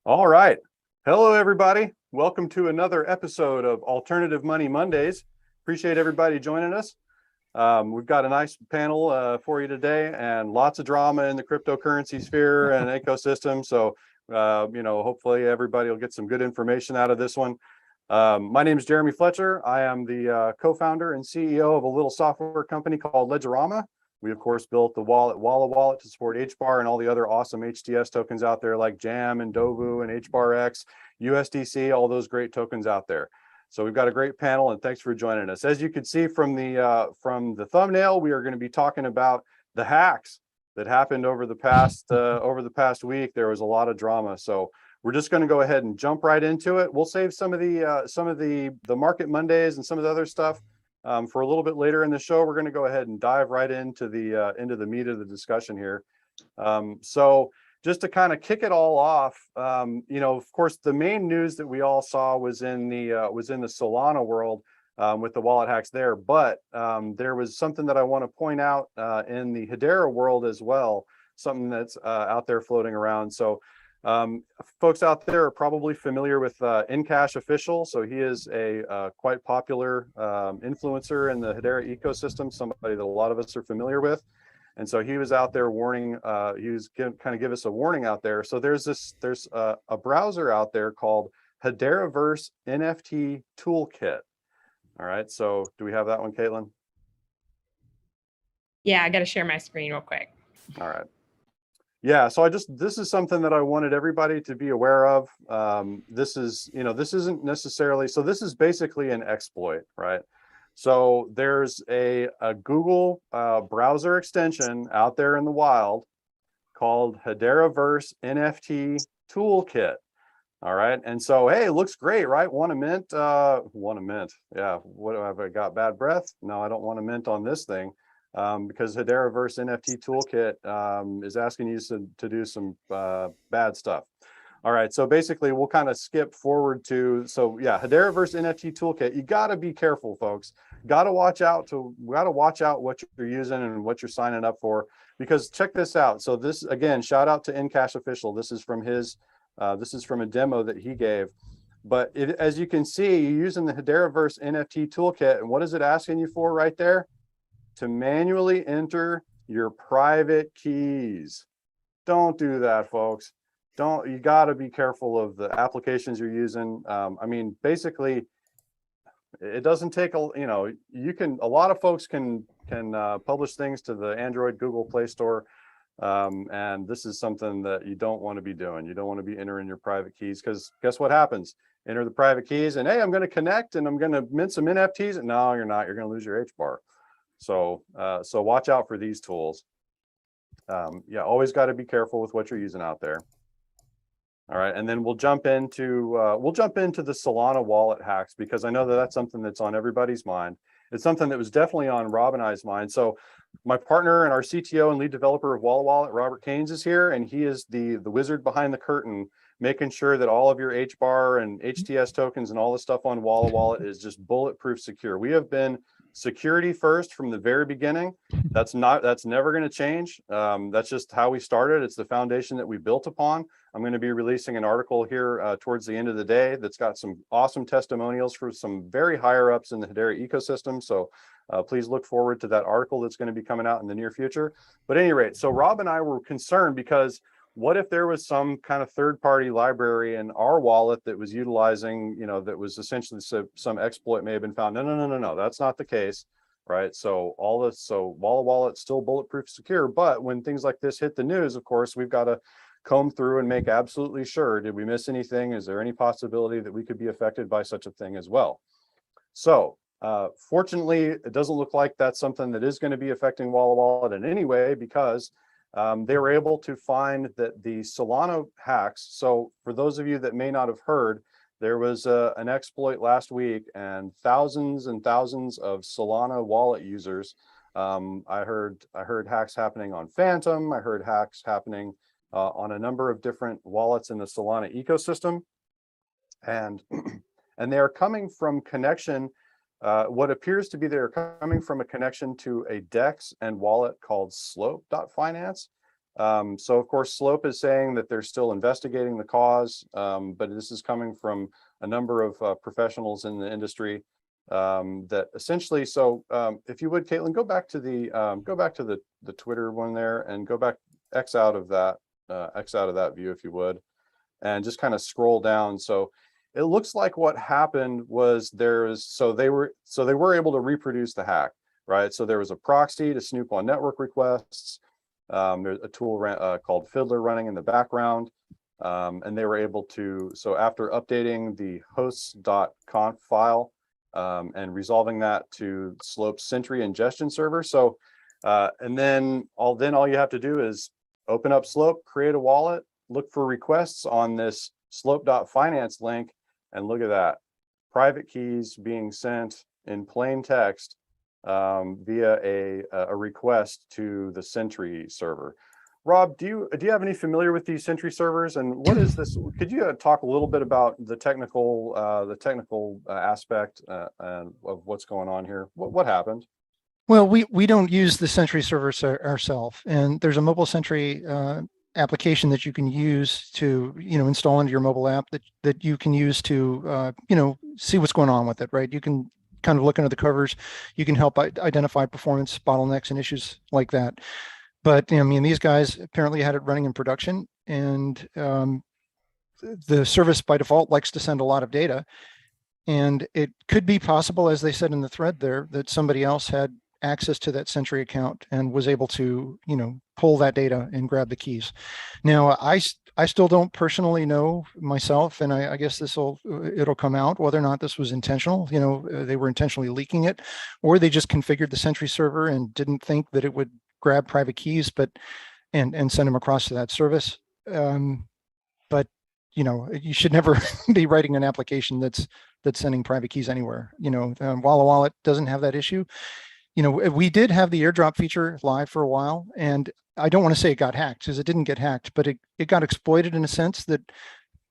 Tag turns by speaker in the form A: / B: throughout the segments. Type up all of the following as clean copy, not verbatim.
A: All right. Hello, everybody. Welcome to another episode of Alternative Money Mondays. Appreciate everybody joining us. We've got a nice panel for you today and lots of drama in the cryptocurrency sphere and ecosystem. So, hopefully everybody will get some good information out of this one. My name is Jeremy Fletcher. I am the co-founder and CEO of a little software company called Ledgerama. We, of course, built the wallet Wallawallet to support HBAR and all the other awesome HTS tokens out there like JAM and Dovu and HBARX, USDC, all those great tokens out there. So we've got a great panel, and thanks for joining us. As you can see from the thumbnail, we are going to be talking about the hacks that happened over the past week. There was a lot of drama, so we're just going to go ahead and jump right into it. We'll save some of the Market Mondays and some of the other stuff for a little bit later in the show. We're going to go ahead and dive right into the meat of the discussion here. So just to kind of kick it all off, of course, the main news that we all saw was in the Solana world with the wallet hacks there. But there was something that I want to point out in the Hedera world as well, something that's out there floating around. So folks out there are probably familiar with Incash Official. So he is a quite popular influencer in the Hedera ecosystem, somebody that a lot of us are familiar with. And so he was out there warning, he was kind of give us a warning out there. So there's a browser out there called Hederaverse NFT Toolkit. All right, so do we have that one, Caitlin?
B: Yeah, I got to share my screen real quick.
A: All right. Yeah, so this is something that I wanted everybody to be aware of. This isn't necessarily, so this is basically an exploit, right? So there's a Google browser extension out there in the wild called Hederaverse NFT Toolkit. All right, and so hey, it looks great, right? Want a mint? Want a mint? Yeah. What have I got? Bad breath? No, I don't want a mint on this thing. Because Hederaverse NFT Toolkit is asking you to do some bad stuff. All right, so basically we'll kind of skip forward to, so yeah, Hederaverse NFT Toolkit. You got to be careful, folks. Got to watch out what you're using and what you're signing up for, because check this out. So this, again, shout out to Incash Official. This is from a demo that he gave. But as you can see, you're using the Hederaverse NFT Toolkit, and what is it asking you for right there? To manually enter your private keys. Don't do that, folks. You got to be careful of the applications you're using. I mean, basically, it doesn't take a lot of folks can publish things to the Android Google Play Store. And this is something that you don't want to be doing. You don't want to be entering your private keys, because guess what happens? Enter the private keys and hey, I'm going to connect and I'm going to mint some NFTs. No, you're not. You're going to lose your HBAR. So watch out for these tools. Yeah, always got to be careful with what you're using out there. All right, and then we'll jump into the Solana wallet hacks, because I know that that's something that's on everybody's mind. It's something that was definitely on Rob and I's mind. So my partner and our CTO and lead developer of Wallawallet, Robert Keynes, is here, and he is the wizard behind the curtain, making sure that all of your HBAR and HTS tokens and all the stuff on Wallawallet is just bulletproof secure. We have been security first from the very beginning. That's never going to change. That's just how we started. It's the foundation that we built upon. I'm going to be releasing an article here towards the end of the day that's got some awesome testimonials for some very higher ups in the Hedera ecosystem. So please look forward to that article that's going to be coming out in the near future. But at any rate, so Rob and I were concerned, because what if there was some kind of third-party library in our wallet that was utilizing, that was essentially some exploit may have been found? No, that's not the case, right? So Wallawallet's still bulletproof secure, but when things like this hit the news, of course, we've got to comb through and make absolutely sure, did we miss anything? Is there any possibility that we could be affected by such a thing as well? So fortunately, it doesn't look like that's something that is going to be affecting Wallawallet in any way, because they were able to find that the Solana hacks. So for those of you that may not have heard, there was an exploit last week, and thousands of Solana wallet users. I heard hacks happening on Phantom. I heard hacks happening on a number of different wallets in the Solana ecosystem, and they are coming from connection. What appears to be they're coming from a connection to a DEX and wallet called Slope.finance. So of course, Slope is saying that they're still investigating the cause, but this is coming from a number of professionals in the industry that essentially. So if you would, Caitlin, go back to the Twitter one there and go back X out of that view if you would, and just kind of scroll down. So it looks like what happened was they were able to reproduce the hack, right? So there was a proxy to snoop on network requests. There's a tool called Fiddler running in the background, and they were able to. So after updating the hosts.conf file and resolving that to Slope's Sentry ingestion server, so and then all you have to do is open up Slope, create a wallet, look for requests on this slope.finance link, and look at that, private keys being sent in plain text via a request to the Sentry server. Rob, do you have any familiar with these Sentry servers, and what is this? Could you talk a little bit about the technical aspect of what's going on here? What happened?
C: Well, we don't use the Sentry servers ourselves, and there's a mobile Sentry application that you can use to install into your mobile app that you can use to see what's going on with it, right? You can kind of look under the covers. You can help identify performance bottlenecks and issues like that. But I mean, these guys apparently had it running in production, and the service by default likes to send a lot of data. And it could be possible, as they said in the thread there, that somebody else had access to that Sentry account and was able to, pull that data and grab the keys. Now, I still don't personally know myself, and I guess it'll come out whether or not this was intentional. They were intentionally leaking it, or they just configured the Sentry server and didn't think that it would grab private keys, and send them across to that service. But you should never be writing an application that's sending private keys anywhere. Wallawallet doesn't have that issue. We did have the airdrop feature live for a while, and I don't want to say it got hacked, because it didn't get hacked, but it got exploited in a sense that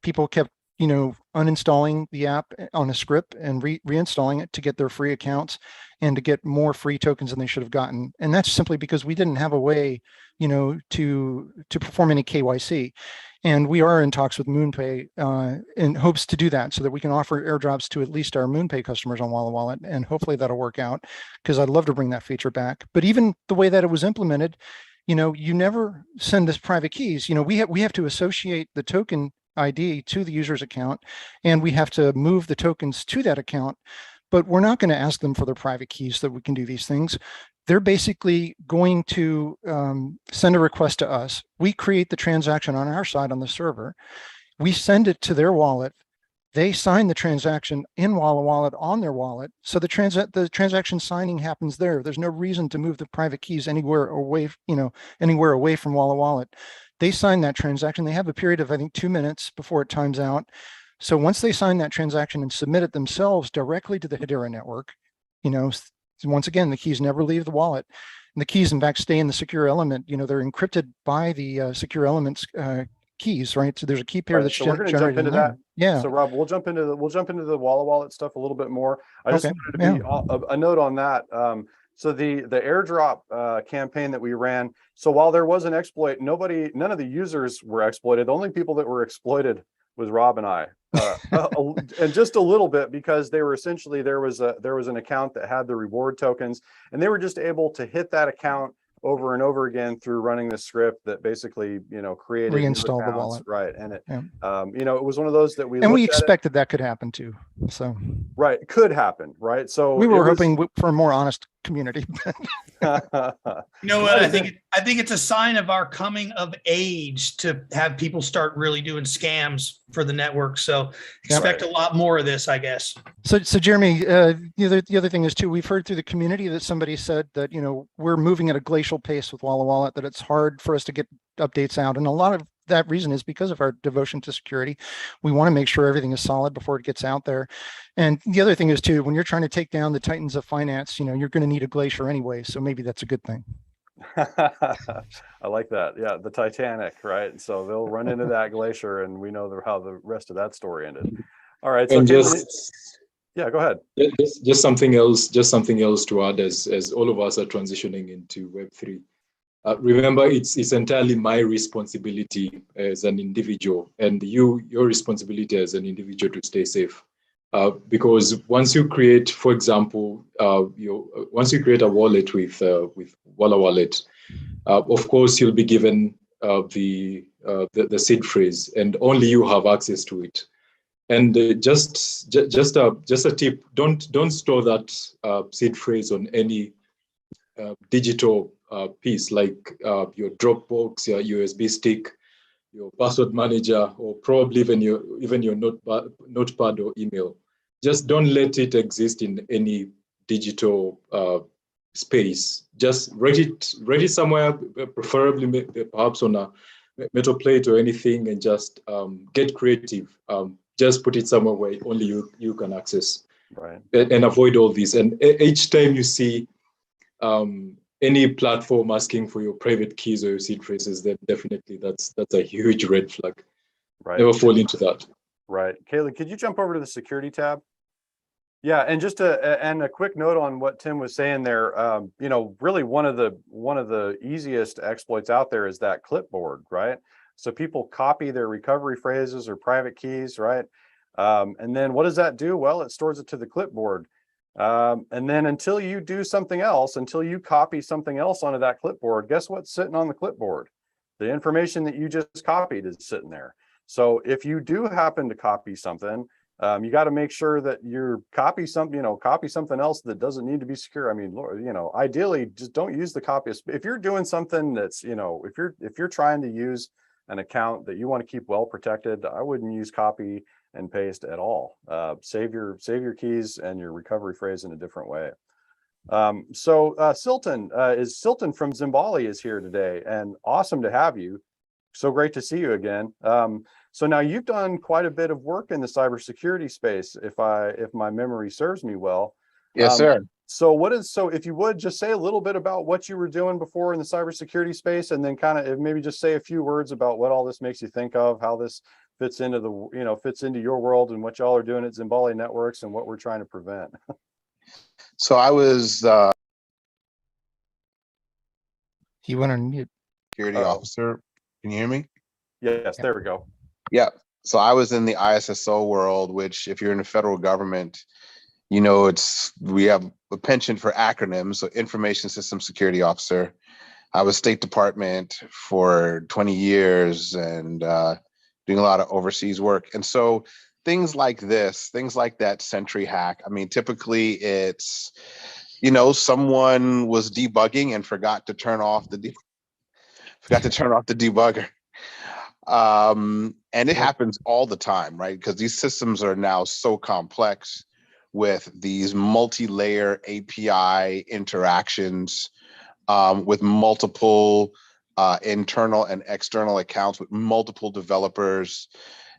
C: people kept, uninstalling the app on a script and reinstalling it to get their free accounts and to get more free tokens than they should have gotten. And that's simply because we didn't have a way, to perform any KYC. And we are in talks with MoonPay in hopes to do that, so that we can offer airdrops to at least our MoonPay customers on Wallawallet, and hopefully that'll work out, because I'd love to bring that feature back. But even the way that it was implemented, you never send this private keys. We have to associate the token ID to the user's account, and we have to move the tokens to that account, but we're not going to ask them for their private keys so that we can do these things. They're basically going to send a request to us. We create the transaction on our side on the server. We send it to their wallet. They sign the transaction in Wallawallet on their wallet. So the transaction signing happens there. There's no reason to move the private keys anywhere away from Wallawallet. They sign that transaction. They have a period of, I think, 2 minutes before it times out. So once they sign that transaction and submit it themselves directly to the Hedera network, once again, the keys never leave the wallet. And the keys, in fact, stay in the secure element. They're encrypted by the secure elements keys, right? So there's a key pair that's
A: so we're going to jump into that.
C: Yeah.
A: So Rob, we'll jump into the Wallawallet stuff a little bit more. I just wanted to be a note on that. So the airdrop campaign that we ran. So while there was an exploit, none of the users were exploited. The only people that were exploited was Rob and I, and just a little bit, because they were essentially, there was an account that had the reward tokens, and they were just able to hit that account over and over again through running the script that basically, created
C: reinstall the wallet,
A: right? And it, it was one of those that
C: we expected that could happen too. So
A: right, it could happen, right? So
C: we were hoping for a more honest community.
D: You know what? I think it's a sign of our coming of age to have people start really doing scams for the network. So expect a lot more of this, I guess.
C: So Jeremy, the other thing is too, we've heard through the community that somebody said that, we're moving at a glacial pace with Wallawallet, that it's hard for us to get updates out. And a lot of that reason is because of our devotion to security. We want to make sure everything is solid before it gets out there. And the other thing is too, when you're trying to take down the titans of finance, you're going to need a glacier anyway. So maybe that's a good thing.
A: I like that. Yeah, the Titanic, right? So they'll run into that glacier, and we know how the rest of that story ended. All right. So yeah, go ahead.
E: Just something else to add as all of us are transitioning into Web3. remember, it's entirely my responsibility as an individual, and your responsibility as an individual to stay safe. Because once you create, for example, once you create a wallet with Wallawallet, of course you'll be given the seed phrase, and only you have access to it. And just a tip: don't store that seed phrase on any digital piece like your Dropbox, your USB stick, your password manager, or probably even your notepad or email. Just don't let it exist in any digital space. Just write it somewhere, preferably perhaps on a metal plate or anything, and just get creative. Just put it somewhere where only you can access,
A: Right.
E: and avoid all this. And each time you see any platform asking for your private keys or your seed phrases, then definitely that's a huge red flag.
A: Right.
E: Never fall into that.
A: Right. Kaylee, could you jump over to the security tab? Yeah, and just a quick note on what Tim was saying there. Really one of the easiest exploits out there is that clipboard, right? So people copy their recovery phrases or private keys, right? And then what does that do? Well, it stores it to the clipboard. And then until you do something else, until you copy something else onto that clipboard, guess what's sitting on the clipboard? The information that you just copied is sitting there. So if you do happen to copy something, you got to make sure that you copy something else that doesn't need to be secure. I mean, ideally, just don't use the copy. If you're doing something that's, if you're trying to use an account that you want to keep well protected, I wouldn't use copy and paste at all. Save your keys and your recovery phrase in a different way. Silton from Zimbabwe is here today, and awesome to have you. So great to see you again. So now you've done quite a bit of work in the cybersecurity space, if my memory serves me well.
F: Yes, sir.
A: So if you would just say a little bit about what you were doing before in the cybersecurity space, and then kind of maybe just say a few words about what all this makes you think of, how this fits into your world and what y'all are doing at Zimbabwe Networks and what we're trying to prevent.
F: So I was
C: You went on mute.
F: security officer. Can you hear me?
A: Yes, there we go.
F: Yeah. So I was in the ISSO world, which if you're in the federal government, we have a penchant for acronyms. So Information System Security Officer. I was State Department for 20 years and doing a lot of overseas work. And so things like that Sentry hack, I mean, typically it's, someone was debugging and forgot to turn off the debugger. And it happens all the time, right? Because these systems are now so complex with these multi-layer API interactions, with multiple internal and external accounts with multiple developers.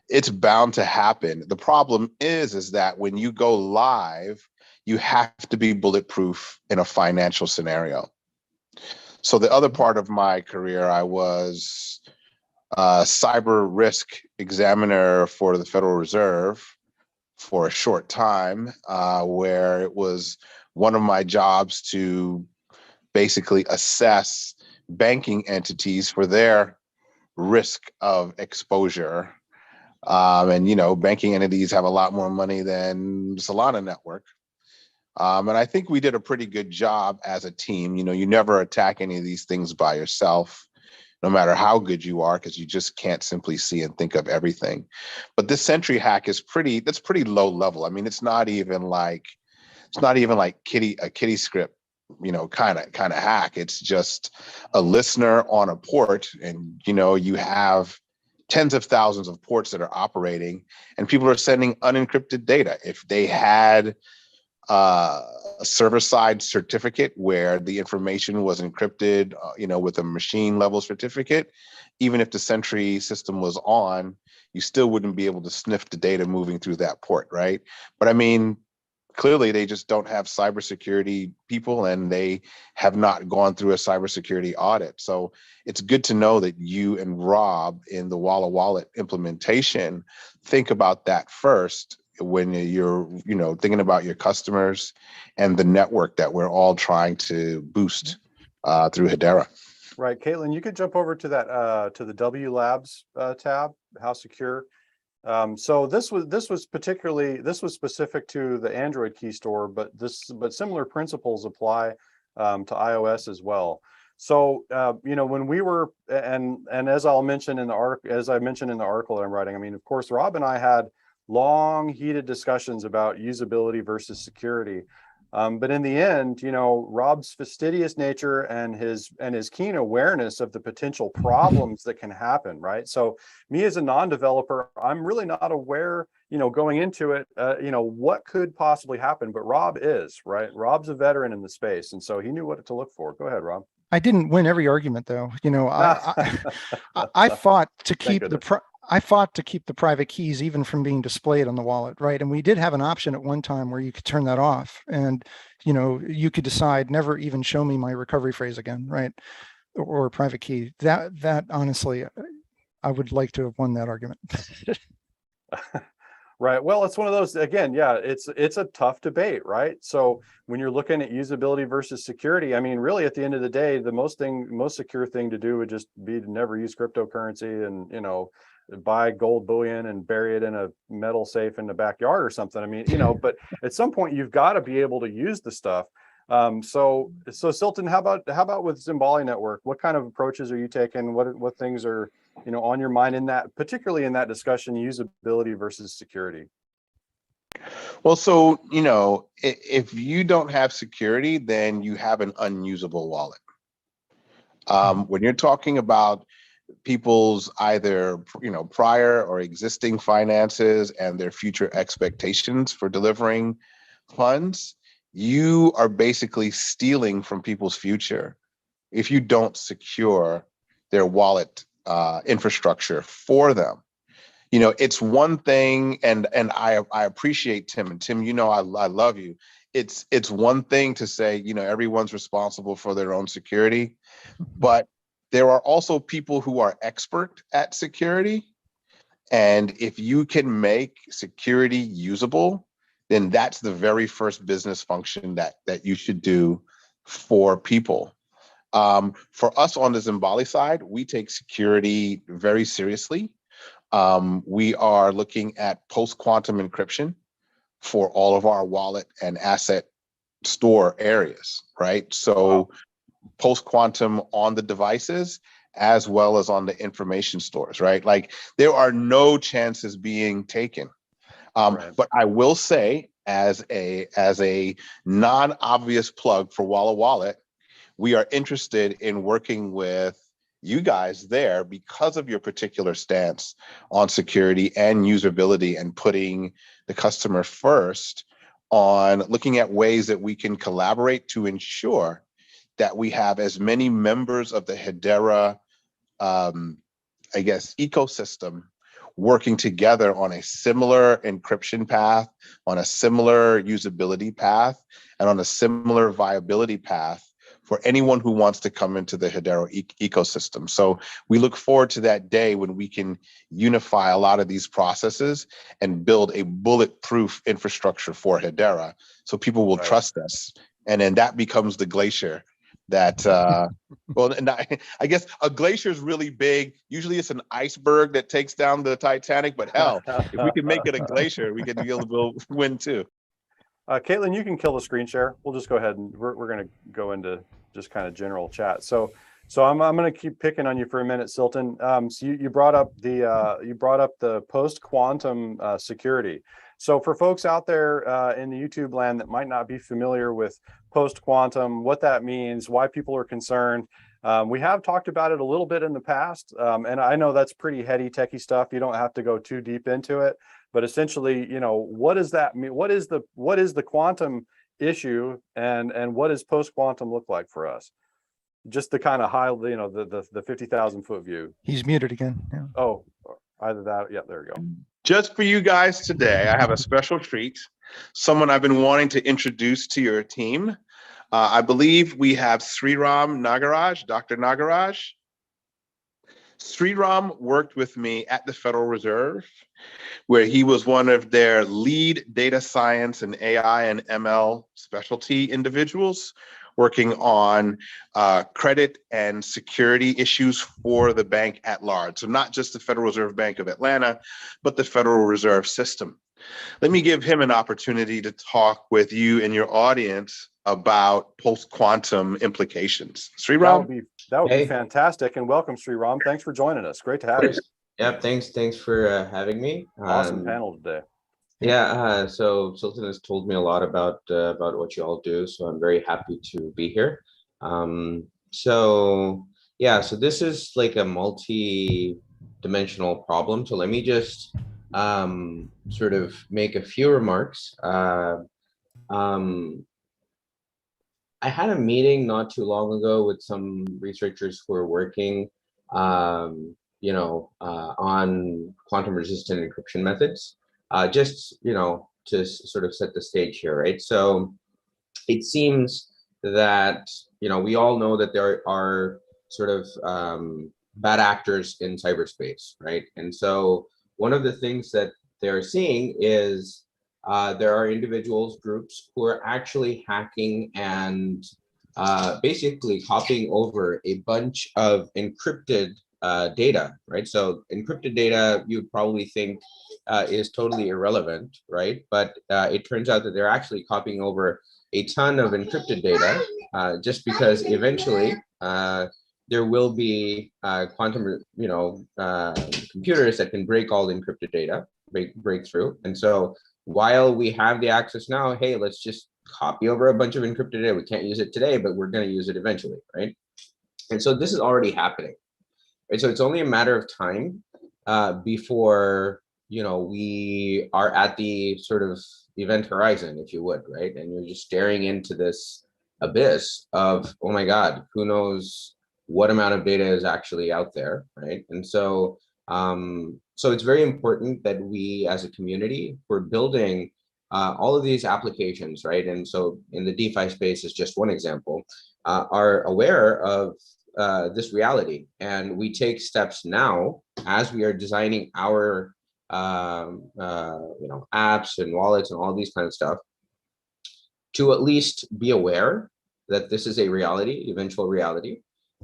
F: It's bound to happen. The problem is that when you go live, you have to be bulletproof in a financial scenario. So the other part of my career, I was cyber risk examiner for the Federal Reserve for a short time, where it was one of my jobs to basically assess banking entities for their risk of exposure. And banking entities have a lot more money than Solana Network. And I think we did a pretty good job as a team. You never attack any of these things by yourself, no matter how good you are, because you just can't simply see and think of everything. But this Sentry hack is pretty low level. I mean, it's not even like a kitty script, kind of hack. It's just a listener on a port, and you have tens of thousands of ports that are operating, and people are sending unencrypted data. If they had a server-side certificate where the information was encrypted, with a machine level certificate, even if the Sentry system was on, you still wouldn't be able to sniff the data moving through that port, right? But I mean, clearly they just don't have cybersecurity people, and they have not gone through a cybersecurity audit. So it's good to know that you and Rob in the Wallawallet implementation think about that first when you're thinking about your customers and the network that we're all trying to boost through Hedera.
A: Right, Caitlin, you could jump over to that to the W Labs tab, how secure. So this was specific to the Android key store, but similar principles apply to iOS as well. So when we were, and as I'll mention in the article, as I mentioned in the article that I'm writing, I mean, of course, Rob and I had long, heated discussions about usability versus security. But in the end, Rob's fastidious nature and his keen awareness of the potential problems that can happen, right? So me as a non-developer, I'm really not aware, going into it, what could possibly happen, but Rob is, right? Rob's a veteran in the space, and so he knew what to look for. Go ahead, Rob.
C: I didn't win every argument, though. I fought to keep I fought to keep the private keys even from being displayed on the wallet, right? And we did have an option at one time where you could turn that off, and you could decide never even show me my recovery phrase again, right? Or a private key. That honestly, I would like to have won that argument.
A: Right. Well, it's one of those, again, yeah, it's a tough debate, right? So when you're looking at usability versus security, I mean, really at the end of the day, the most secure thing to do would just be to never use cryptocurrency and, buy gold bullion and bury it in a metal safe in the backyard or something. I mean, but at some point you've got to be able to use the stuff. So Silton, how about with Zimbali Network? What kind of approaches are you taking? What things are on your mind in that, particularly in that discussion, usability versus security?
F: Well, so, if you don't have security, then you have an unusable wallet. When you're talking about people's either, prior or existing finances and their future expectations for delivering funds, you are basically stealing from people's future if you don't secure their wallet infrastructure for them. It's one thing, and I appreciate Tim, and Tim, I love you. It's one thing to say, everyone's responsible for their own security, but there are also people who are expert at security. And if you can make security usable, then that's the very first business function that you should do for people. For us on the Zimbali side, we take security very seriously. We are looking at post-quantum encryption for all of our wallet and asset store areas, right? So post-quantum on the devices as well as on the information stores, right? Like there are no chances being taken.
A: Right.
F: But I will say, as a non-obvious plug for Wallawallet, we are interested in working with you guys there because of your particular stance on security and usability and putting the customer first, on looking at ways that we can collaborate to ensure that we have as many members of the Hedera, ecosystem working together on a similar encryption path, on a similar usability path, and on a similar viability path for anyone who wants to come into the Hedera ecosystem. So we look forward to that day when we can unify a lot of these processes and build a bulletproof infrastructure for Hedera so people will trust us. And then that becomes the glacier that, I guess a glacier is really big. Usually it's an iceberg that takes down the Titanic, but hell, if we can make it a glacier, we can we'll win too.
A: Caitlin, you can kill the screen share. We'll just go ahead and we're going to go into just kind of general chat. So I'm going to keep picking on you for a minute, Silton. So you brought up the post-quantum security. So for folks out there in the YouTube land that might not be familiar with post-quantum, what that means, why people are concerned, we have talked about it a little bit in the past, and I know that's pretty heady, techie stuff. You don't have to go too deep into it, but essentially, what does that mean? What is the quantum issue, and what does post-quantum look like for us? Just the kind of high, the 50,000 foot view.
C: He's muted again. Yeah.
A: Oh, either that. Yeah, there we go.
F: Just for you guys today, I have a special treat. Someone I've been wanting to introduce to your team. I believe we have Sriram Nagaraj, Dr. Nagaraj. Sriram worked with me at the Federal Reserve, where he was one of their lead data science and AI and ML specialty individuals, working on credit and security issues for the bank at large. So not just the Federal Reserve Bank of Atlanta, but the Federal Reserve System. Let me give him an opportunity to talk with you and your audience about post-quantum implications. Sriram?
A: That would be
G: Hey.
A: fantastic. And welcome, Sriram. Thanks for joining us. Great to have you.
G: Yeah, thanks for having me.
A: Awesome panel today.
G: Yeah, so Sultan has told me a lot about what you all do, so I'm very happy to be here. So this is like a multi-dimensional problem. So let me just sort of make a few remarks. I had a meeting not too long ago with some researchers who are working, on quantum-resistant encryption methods. Just to sort of set the stage here, right? So it seems that we all know that there are sort of bad actors in cyberspace, right? And so one of the things that they're seeing is there are individuals, groups who are actually hacking and basically copying over a bunch of encrypted data, right? So encrypted data, you'd probably think is totally irrelevant, right? But it turns out that they're actually copying over a ton of encrypted data just because eventually there will be quantum, computers that can break all the encrypted data, break through. And so while we have the access now, hey, let's just copy over a bunch of encrypted data. We can't use it today, but we're going to use it eventually, right? And so this is already happening, right? So it's only a matter of time before we are at the sort of event horizon, if you would, right? And you're just staring into this abyss of, oh my God, who knows what amount of data is actually out there, right? And so so it's very important that we as a community, we're building all of these applications, right? And so in the DeFi space is just one example, are aware of this reality. And we take steps now as we are designing our apps and wallets and all these kind of stuff to at least be aware that this is a reality, eventual reality,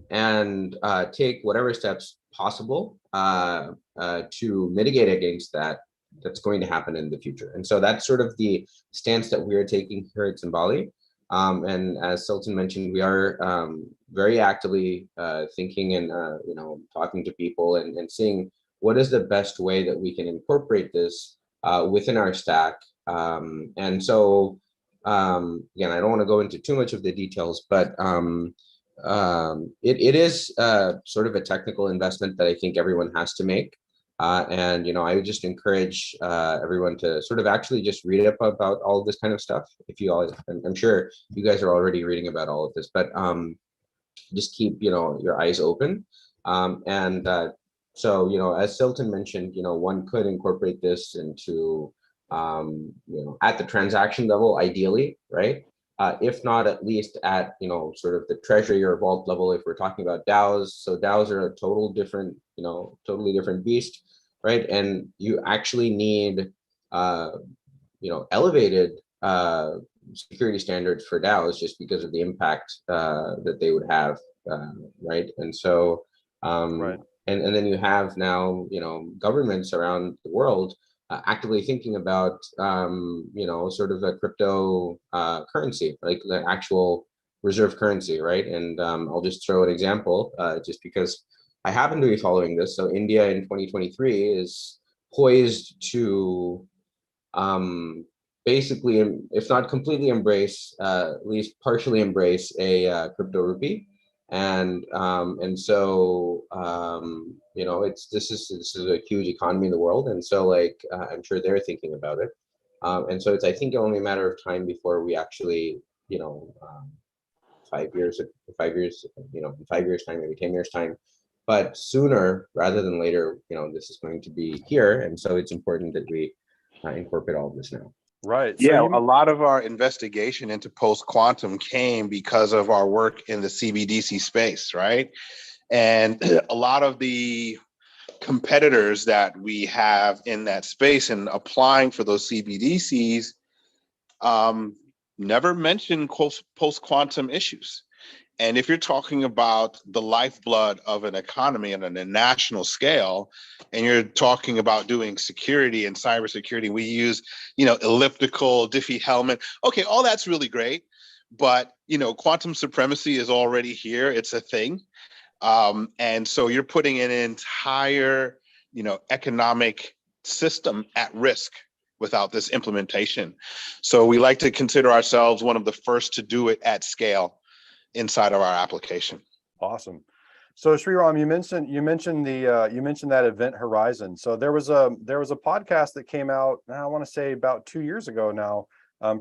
G: and take whatever steps possible to mitigate against that's going to happen in the future. And so that's sort of the stance that we are taking here at Zimbali. And as Sultan mentioned, we are very actively thinking and talking to people and seeing what is the best way that we can incorporate this within our stack. And so again, I don't want to go into too much of the details, but it is sort of a technical investment that I think everyone has to make. And I would just encourage everyone to sort of actually just read up about all of this kind of stuff. If you all, I'm sure you guys are already reading about all of this, but just keep your eyes open. So as Sultan mentioned, one could incorporate this into at the transaction level, ideally, right? If not, at least at sort of the treasury or vault level, if we're talking about DAOs. So DAOs are a totally different beast, right? And you actually need elevated security standards for DAOs just because of the impact that they would have, right? And so right. And then you have now governments around the world actively thinking about sort of a crypto currency, like the actual reserve currency, right? And I'll just throw an example just because I happen to be following this. So India in 2023 is poised to basically, if not completely embrace, at least partially embrace a crypto rupee. And so this is a huge economy in the world, and so like I'm sure they're thinking about it, and so it's I think only a matter of time before we actually 5 years, in 5 years time, maybe 10 years time, but sooner rather than later, this is going to be here, and so it's important that we incorporate all of this now.
A: Right.
F: Yeah, a lot of our investigation into post-quantum came because of our work in the CBDC space, right? And a lot of the competitors that we have in that space and applying for those CBDCs never mention post-quantum issues. And if you're talking about the lifeblood of an economy on a national scale, and you're talking about doing security and cybersecurity, we use, elliptical, Diffie-Hellman. Okay, all that's really great, but quantum supremacy is already here. It's a thing, and so you're putting an entire, economic system at risk without this implementation. So we like to consider ourselves one of the first to do it at scale inside of our application.
A: Awesome. So Sriram, you mentioned that event horizon. So there was a podcast that came out, I want to say about 2 years ago now,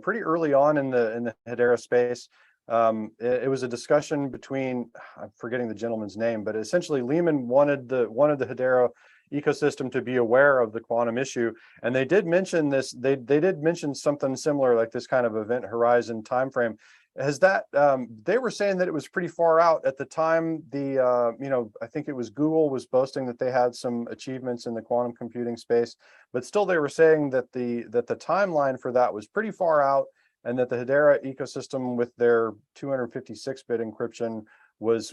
A: pretty early on in the Hedera space. It was a discussion between, I'm forgetting the gentleman's name, but essentially Lehman wanted the Hedera ecosystem to be aware of the quantum issue, and they did mention this. They did mention something similar, like this kind of event horizon timeframe. Has that they were saying that it was pretty far out at the time. I think it was Google was boasting that they had some achievements in the quantum computing space, but still they were saying that the timeline for that was pretty far out, and that the Hedera ecosystem with their 256-bit encryption was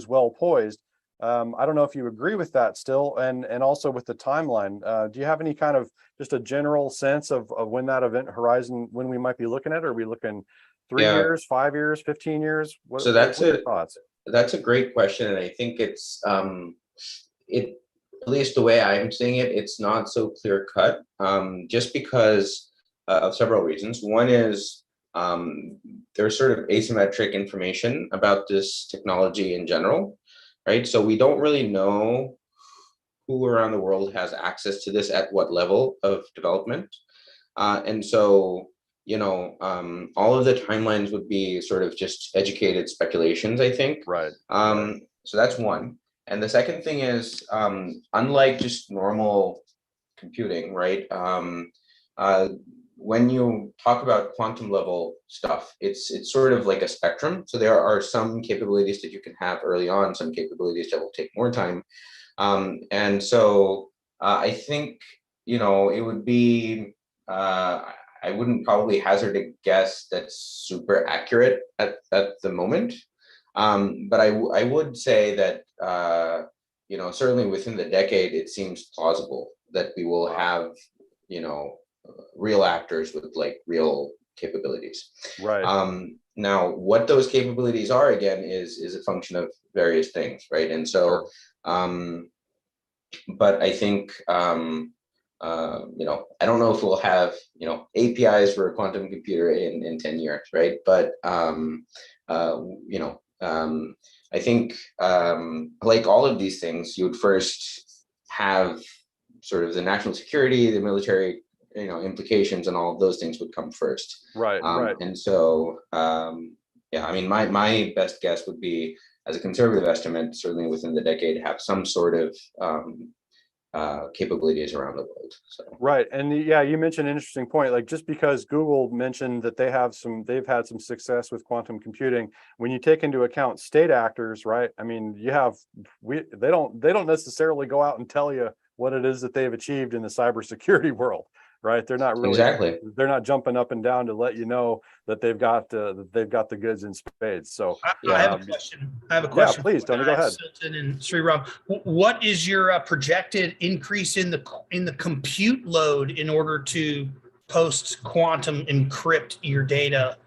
A: well poised. I don't know if you agree with that still, and also with the timeline. Do you have any kind of just a general sense of when that event horizon, when we might be looking at? Are we looking 3 years, 5 years, 15 years? What are your thoughts?
G: That's a great question, and I think it's at least the way I'm seeing it, it's not so clear cut. Just because of several reasons. One is there's sort of asymmetric information about this technology in general, right? So we don't really know who around the world has access to this at what level of development, and so. All of the timelines would be sort of just educated speculations, I think.
A: Right.
G: So that's one. And the second thing is, unlike just normal computing, right? When you talk about quantum level stuff, it's sort of like a spectrum. So there are some capabilities that you can have early on, some capabilities that will take more time. And so I think, it would be, I wouldn't probably hazard a guess that's super accurate at the moment. But I would say that, certainly within the decade, it seems plausible that we will have, real actors with like real capabilities.
A: Right.
G: Now, what those capabilities are, again, is a function of various things, right? And so, but I think, I don't know if we'll have, APIs for a quantum computer in 10 years, right? But, I think, like all of these things, you would first have sort of the national security, the military, implications, and all of those things would come first.
A: Right. Right.
G: And so, my best guess would be, as a conservative estimate, certainly within the decade, have some sort of capabilities around the world. So.
A: Right. And you mentioned an interesting point. Like, just because Google mentioned that they've had some success with quantum computing, when you take into account state actors, right? I mean, they don't necessarily go out and tell you what it is that they've achieved in the cybersecurity world, right? They're not really
G: exactly.
A: They're not jumping up and down to let you know that they've got the goods in spades. So
D: I have a question.
A: Yeah, please, Tony, go ahead.
D: Silton and Sriram, what is your projected increase in the compute load in order to post quantum encrypt your data?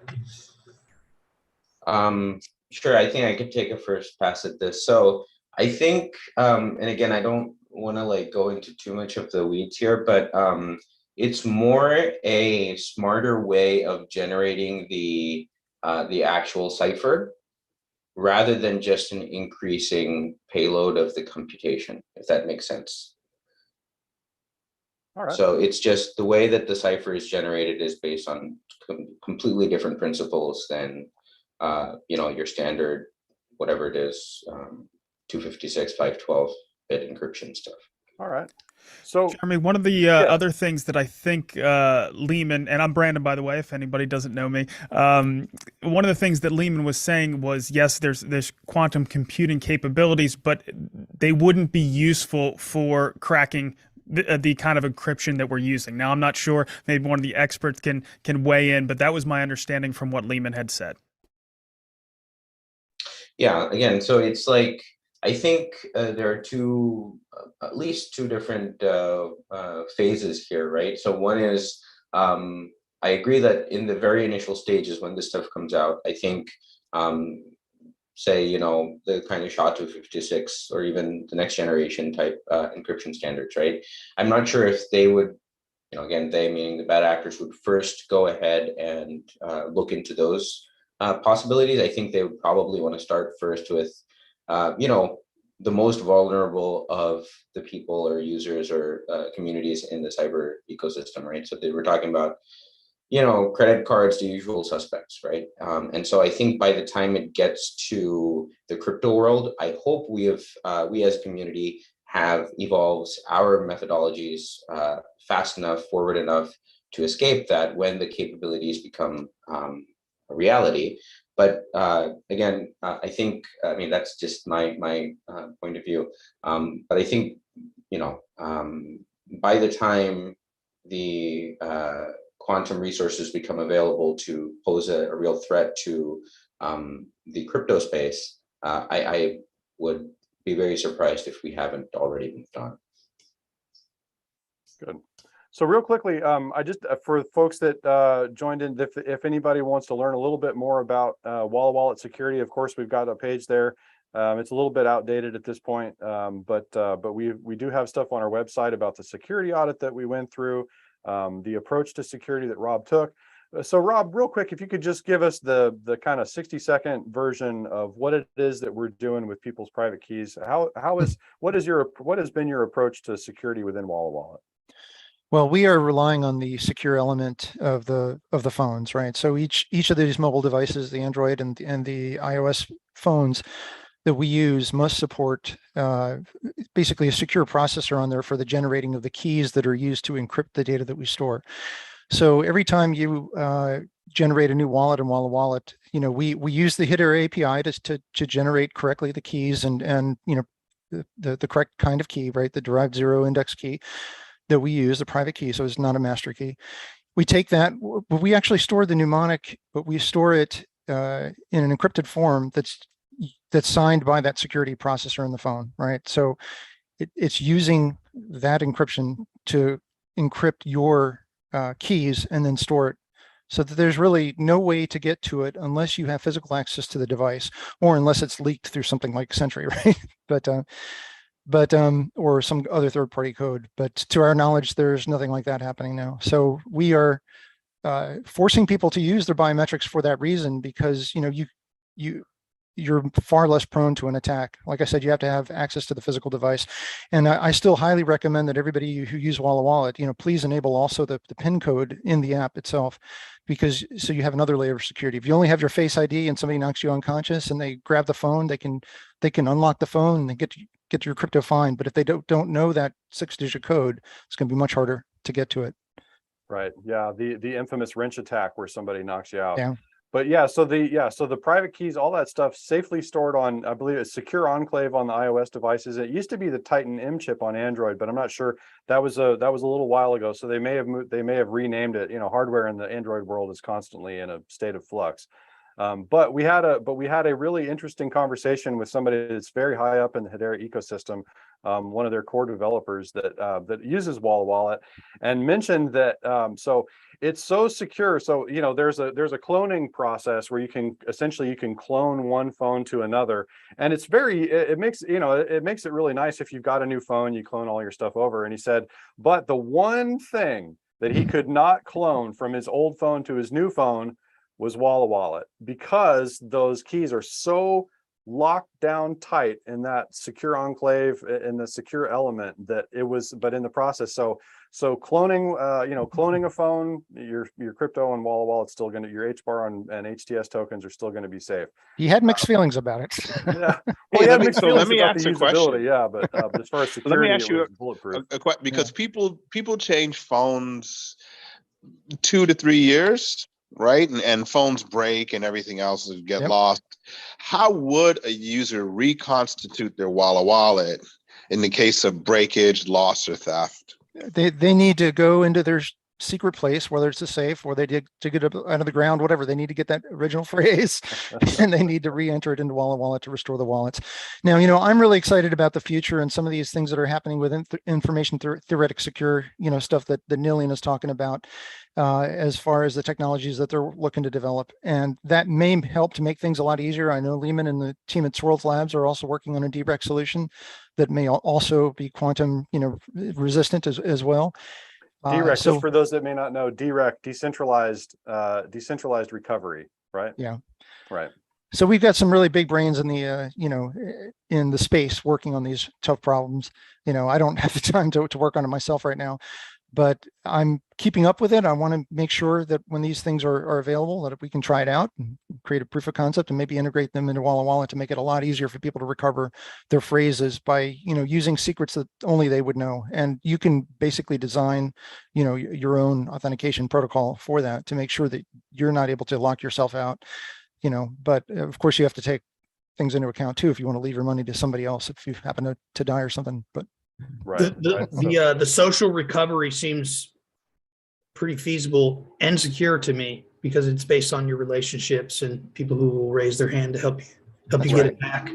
G: Sure. I think I could take a first pass at this. So I think, and again, I don't want to go into too much of the weeds here, but it's more a smarter way of generating the actual cipher rather than just an increasing payload of the computation, if that makes sense.
A: All right.
G: So it's just the way that the cipher is generated is based on completely different principles than your standard, whatever it is, 256, 512-bit encryption stuff.
A: All right. So,
H: Jeremy, one of the other things that I think Lehman, and I'm Brandon, by the way, if anybody doesn't know me, one of the things that Lehman was saying was, yes, there's quantum computing capabilities, but they wouldn't be useful for cracking the kind of encryption that we're using. Now, I'm not sure, maybe one of the experts can weigh in, but that was my understanding from what Lehman had said.
G: Yeah, again, so it's like, I think there are at least two different phases here, right? So one is, I agree that in the very initial stages when this stuff comes out, I think, say, the kind of SHA-256 or even the next generation type encryption standards, right? I'm not sure if they would, again, they meaning the bad actors, would first go ahead and look into those possibilities. I think they would probably want to start first with, the most vulnerable of the people or users or communities in the cyber ecosystem, right? So they were talking about, credit cards, the usual suspects, right? And so I think by the time it gets to the crypto world, I hope we as a community have evolved our methodologies fast enough, forward enough to escape that when the capabilities become a reality. But again, I think, that's just my point of view. But I think, by the time the quantum resources become available to pose a real threat to the crypto space, I would be very surprised if we haven't already moved on.
A: Good. So real quickly, I just for folks that joined in, if anybody wants to learn a little bit more about Wallawallet security, of course we've got a page there. It's a little bit outdated at this point, but we do have stuff on our website about the security audit that we went through, the approach to security that Rob took. So Rob, real quick, if you could just give us the kind of 60-second version of what it is that we're doing with people's private keys. What has been your approach to security within Wallawallet?
C: Well, we are relying on the secure element of the phones, right? So each of these mobile devices, the Android and the iOS phones that we use must support basically a secure processor on there for the generating of the keys that are used to encrypt the data that we store. So every time you generate a new wallet in Wallawallet, we use the Hedera API to generate correctly the keys and the correct kind of key, right? The derived zero index key that we use, the private key, so it's not a master key. We take that, but we actually store the mnemonic, but we store it in an encrypted form that's signed by that security processor in the phone, right? So it's using that encryption to encrypt your keys and then store it, so that there's really no way to get to it unless you have physical access to the device, or unless it's leaked through something like Sentry, right? But or some other third-party code. But to our knowledge, there's nothing like that happening now. So we are forcing people to use their biometrics for that reason, because you're far less prone to an attack. Like I said, you have to have access to the physical device. And I still highly recommend that everybody who use Wallawallet, please enable also the PIN code in the app itself, because so you have another layer of security. If you only have your Face ID and somebody knocks you unconscious and they grab the phone, they can unlock the phone and they get your crypto fine. But if they don't know that 6-digit code, it's going to be much harder to get to it.
A: Right. Yeah. The infamous wrench attack where somebody knocks you out.
C: Yeah.
A: But yeah, so the private keys, all that stuff, safely stored on, I believe it's Secure Enclave on the iOS devices. It used to be the Titan M chip on Android, but I'm not sure. That was a little while ago. So they may have renamed it. Hardware in the Android world is constantly in a state of flux. But we had a really interesting conversation with somebody that's very high up in the Hedera ecosystem, one of their core developers that uses Wallawallet, and mentioned that so it's so secure. So there's a cloning process where you can clone one phone to another, and it makes it really nice if you've got a new phone, you clone all your stuff over. And he said, but the one thing that he could not clone from his old phone to his new phone was Wallawallet, because those keys are so locked down tight in that secure enclave in the secure element that it was, but in the process. So cloning a phone, your crypto on Wallawallet's still going to, your HBAR and HTS tokens are still going to be safe.
C: He had mixed feelings about it.
A: Yeah. Well, he had mixed feelings about the usability. Yeah. But as far as security,
F: let me ask you
A: bulletproof.
F: Because people change phones 2 to 3 years, right? And phones break and everything else get lost. How would a user reconstitute their Wallawallet in the case of breakage, loss, or theft?
C: They need to go into their secret place, whether it's a safe or they dig it up out of the ground, whatever. They need to get that original phrase and they need to re-enter it into Wallawallet to restore the wallets. Now, I'm really excited about the future and some of these things that are happening with information theoretic secure, stuff that Nilian is talking about as far as the technologies that they're looking to develop. And that may help to make things a lot easier. I know Lehman and the team at Swirls Labs are also working on a DREC solution that may also be quantum, resistant as well.
A: DREC, just for those that may not know, DREC, decentralized recovery, right?
C: Yeah.
A: Right.
C: So we've got some really big brains in the, in the space working on these tough problems. I don't have the time to work on it myself right now, but I'm keeping up with it. I want to make sure that when these things are available, that we can try it out and create a proof of concept and maybe integrate them into Wallawallet to make it a lot easier for people to recover their phrases by, using secrets that only they would know. And you can basically design, your own authentication protocol for that to make sure that you're not able to lock yourself out, but of course you have to take things into account too if you want to leave your money to somebody else if you happen to die or something. But
A: right.
D: The social recovery seems pretty feasible and secure to me because it's based on your relationships and people who will raise their hand to help you get it back.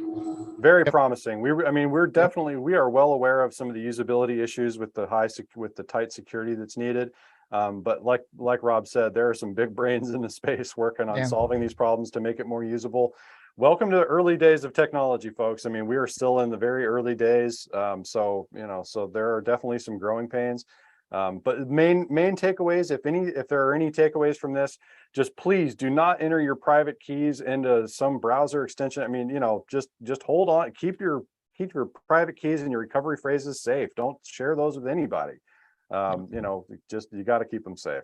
A: Very promising. We are well aware of some of the usability issues with the tight security that's needed. But like Rob said, there are some big brains in the space working on solving these problems to make it more usable. Welcome to the early days of technology, folks. We are still in the very early days. So there are definitely some growing pains. But main takeaways, if there are any takeaways from this, just please do not enter your private keys into some browser extension. Just hold on, keep your private keys and your recovery phrases safe. Don't share those with anybody. You got to keep them safe.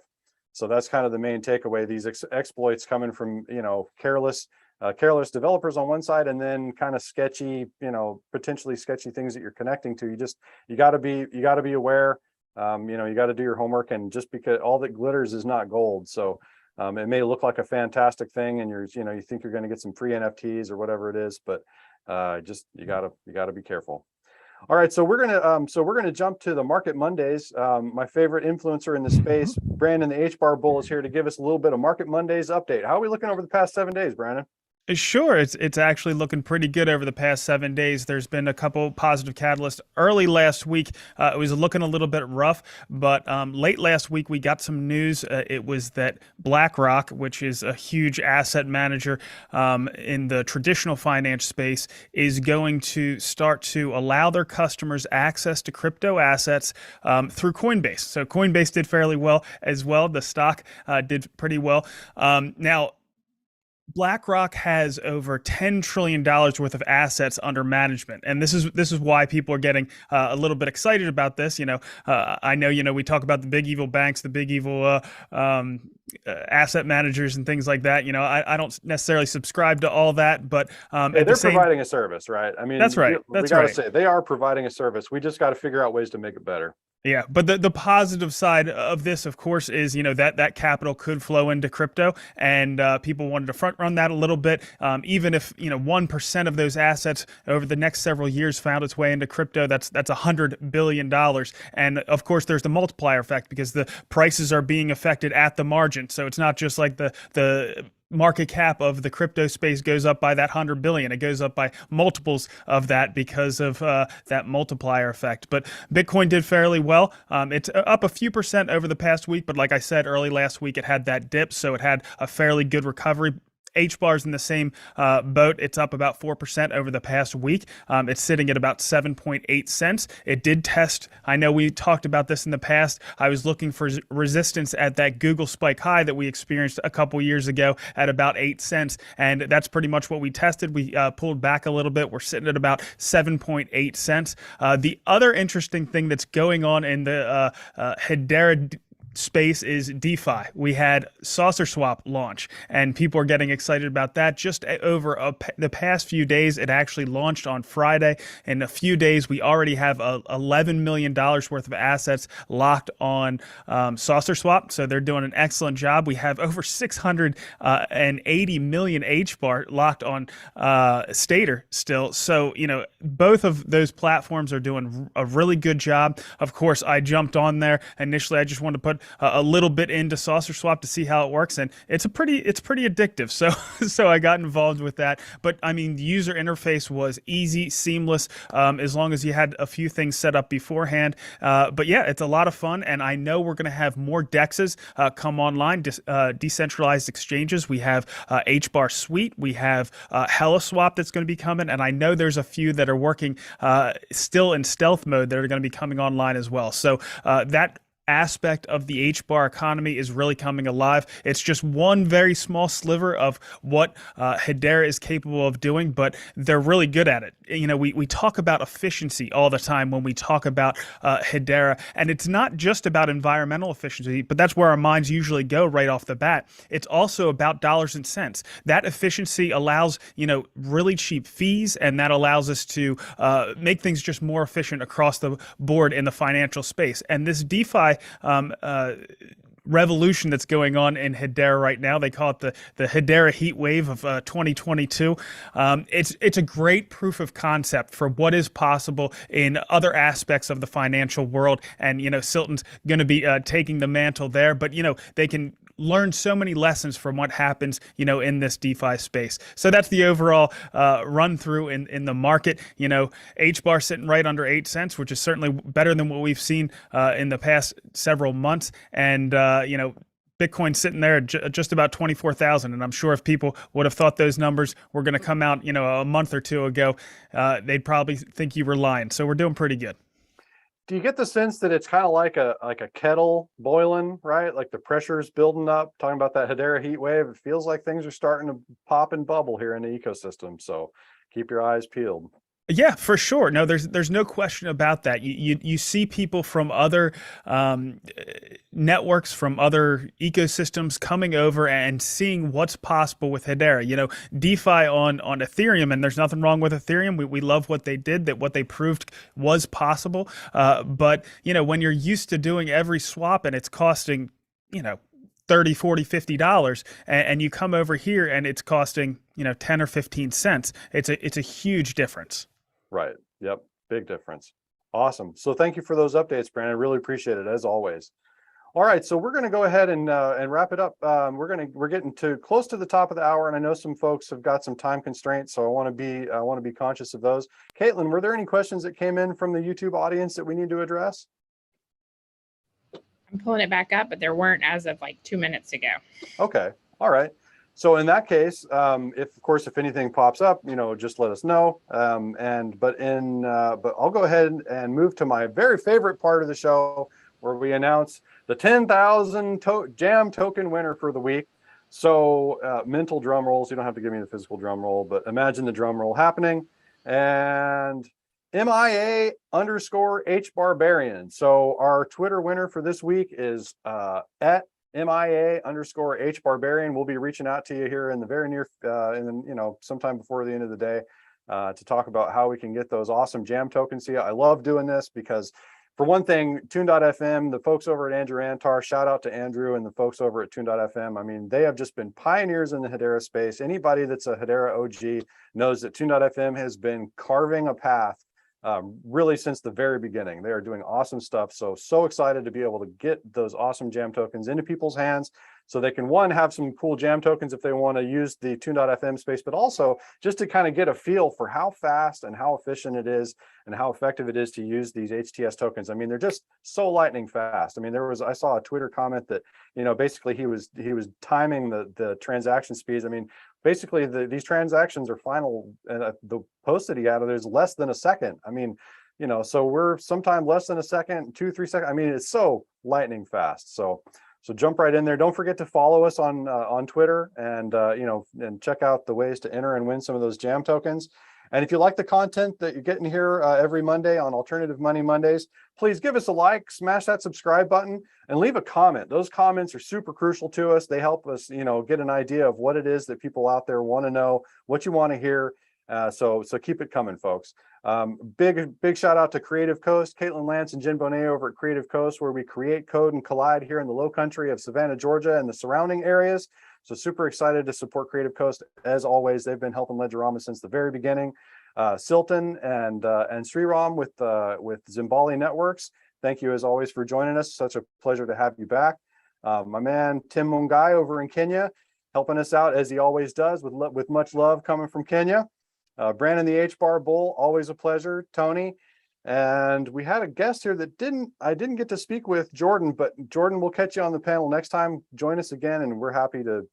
A: So that's kind of the main takeaway. These exploits coming from, careless developers on one side, and then kind of sketchy, potentially sketchy things that you're connecting to. You got to be aware. You got to do your homework, and just because all that glitters is not gold. So it may look like a fantastic thing, and you think you're going to get some free NFTs or whatever it is, but you gotta be careful. All right, so we're gonna jump to the Market Mondays. My favorite influencer in the space, Brandon, the HBAR Bull, is here to give us a little bit of Market Mondays update. How are we looking over the past 7 days, Brandon?
H: Sure, it's actually looking pretty good over the past 7 days. There's been a couple positive catalysts. Early last week, it was looking a little bit rough, but late last week we got some news. It was that BlackRock, which is a huge asset manager in the traditional finance space, is going to start to allow their customers access to crypto assets through Coinbase. So Coinbase did fairly well as well. The stock did pretty well. Now, BlackRock has over $10 trillion worth of assets under management. And this is why people are getting a little bit excited about this. I know, we talk about the big evil banks, the big evil asset managers and things like that. I don't necessarily subscribe to all that, but
A: they're providing a service, right?
H: That's right.
A: We got to say they are providing a service. We just got to figure out ways to make it better.
H: Yeah, but the positive side of this, of course, is that capital could flow into crypto, and people wanted to front run that a little bit. Even if 1% of those assets over the next several years found its way into crypto, that's $100 billion. And of course, there's the multiplier effect because the prices are being affected at the margin. So it's not just like the market cap of the crypto space goes up by that 100 billion. It goes up by multiples of that because of that multiplier effect. But Bitcoin did fairly well. It's up a few percent over the past week, but like I said, early last week, it had that dip. So it had a fairly good recovery. HBAR's in the same boat. It's up about 4% over the past week. It's sitting at about 7.8 cents. It did test. I know we talked about this in the past. I was looking for resistance at that Google spike high that we experienced a couple years ago at about 8 cents. And that's pretty much what we tested. We pulled back a little bit. We're sitting at about 7.8 cents. The other interesting thing that's going on in the Hedera space is DeFi. We had Saucer Swap launch, and people are getting excited about that. Just over the past few days, it actually launched on Friday. In a few days, we already have $11 million worth of assets locked on Saucer Swap, so they're doing an excellent job. We have over 680 million HBAR locked on Stater still. So, both of those platforms are doing a really good job. Of course, I jumped on there. Initially, I just wanted to put a little bit into Saucer Swap to see how it works, and it's pretty addictive. So I got involved with that. But I mean, the user interface was easy, seamless, as long as you had a few things set up beforehand. But yeah, it's a lot of fun, and I know we're going to have more DEXs come online, decentralized exchanges. We have HBAR Suite, we have HeliSwap that's going to be coming, and I know there's a few that are working still in stealth mode that are going to be coming online as well. So that aspect of the HBAR economy is really coming alive. It's just one very small sliver of what Hedera is capable of doing, but they're really good at it. We talk about efficiency all the time when we talk about Hedera, and it's not just about environmental efficiency, but that's where our minds usually go right off the bat. It's also about dollars and cents. That efficiency allows, really cheap fees, and that allows us to make things just more efficient across the board in the financial space. And this DeFi revolution that's going on in Hedera right now, they call it the Hedera heat wave of 2022. It's a great proof of concept for what is possible in other aspects of the financial world, and Silton's going to be taking the mantle there, but they can learn so many lessons from what happens, in this DeFi space. So that's the overall run through in the market. HBAR sitting right under 8 cents, which is certainly better than what we've seen in the past several months. And, Bitcoin sitting there at just about 24,000. And I'm sure if people would have thought those numbers were going to come out, a month or two ago, they'd probably think you were lying. So we're doing pretty good.
A: Do you get the sense that it's kind of like a kettle boiling, right? Like the pressure's building up, talking about that Hedera heat wave. It feels like things are starting to pop and bubble here in the ecosystem. So keep your eyes peeled.
H: Yeah, for sure. No, there's no question about that. You see people from other networks, from other ecosystems coming over and seeing what's possible with Hedera. DeFi on Ethereum, and there's nothing wrong with Ethereum. We love what they did, that what they proved was possible. But when you're used to doing every swap and it's costing, $30, $40, $50, and you come over here and it's costing, 10 or 15 cents, it's a huge difference.
A: Right. Yep. Big difference. Awesome. So thank you for those updates, Brandon. I really appreciate it, as always. All right. So we're going to go ahead and wrap it up. We're getting to close to the top of the hour, and I know some folks have got some time constraints, so I want to be conscious of those. Caitlin, were there any questions that came in from the YouTube audience that we need to address?
B: I'm pulling it back up, but there weren't as of like 2 minutes ago.
A: Okay. All right. So in that case, if anything pops up, just let us know. But I'll go ahead and move to my very favorite part of the show, where we announce the 10,000 jam token winner for the week. So mental drum rolls. You don't have to give me the physical drum roll, but imagine the drum roll happening. And MIA_H Barbarian. So our Twitter winner for this week is at MIA_H Barbarian. We'll be reaching out to you here in the very near, sometime before the end of the day, to talk about how we can get those awesome jam tokens to you. I love doing this because, for one thing, Tune.fm, the folks over at Andrew Antar, shout out to Andrew and the folks over at Tune.fm. I mean, they have just been pioneers in the Hedera space. Anybody that's a Hedera OG knows that Tune.fm has been carving a path really since the very beginning. They are doing awesome stuff. So excited to be able to get those awesome jam tokens into people's hands, so they can, one, have some cool jam tokens if they want to use the Tune.fm space, but also just to kind of get a feel for how fast and how efficient it is and how effective it is to use these HTS tokens. I mean, they're just so lightning fast. I mean, I saw a Twitter comment that, basically he was timing the transaction speeds. I mean, basically these transactions are final, and the post that he had, there's less than a second. I mean, so we're sometime less than a second, 2-3 seconds. I mean, it's so lightning fast. So jump right in there. Don't forget to follow us on Twitter, and and check out the ways to enter and win some of those jam tokens. And if you like the content that you're getting here every Monday on Alternative Money Mondays, please give us a like, smash that subscribe button, and leave a comment. Those comments are super crucial to us. They help us, get an idea of what it is that people out there want to know, what you want to hear. So keep it coming, folks. Big shout out to Creative Coast, Caitlin Lance and Jen Bonet over at Creative Coast, where we create, code, and collide here in the low country of Savannah, Georgia, and the surrounding areas. So super excited to support Creative Coast. As always, they've been helping Ledgerama since the very beginning. Silton and Sriram with Zimbali Networks. Thank you as always for joining us. Such a pleasure to have you back. My man Tim Mungai over in Kenya, helping us out as he always does with much love coming from Kenya. Brandon the H-Bar Bull, always a pleasure. Tony, and we had a guest here that I didn't get to speak with, Jordan, but Jordan, we'll catch you on the panel next time. Join us again, and we're happy to.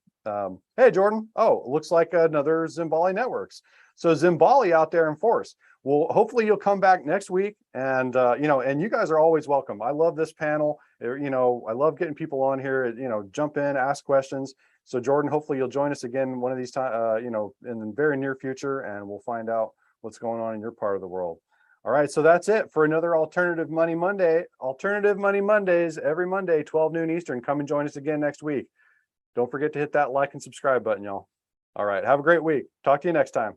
A: Hey, Jordan. Oh, looks like another Zimbali Networks. So Zimbali out there in force. Well, hopefully you'll come back next week, and and you guys are always welcome. I love this panel. I love getting people on here. Jump in, ask questions. So Jordan, hopefully you'll join us again one of these times, in the very near future, and we'll find out what's going on in your part of the world. All right, so that's it for another Alternative Money Monday. Alternative Money Mondays every Monday, 12 noon Eastern. Come and join us again next week. Don't forget to hit that like and subscribe button, y'all. All right, have a great week. Talk to you next time.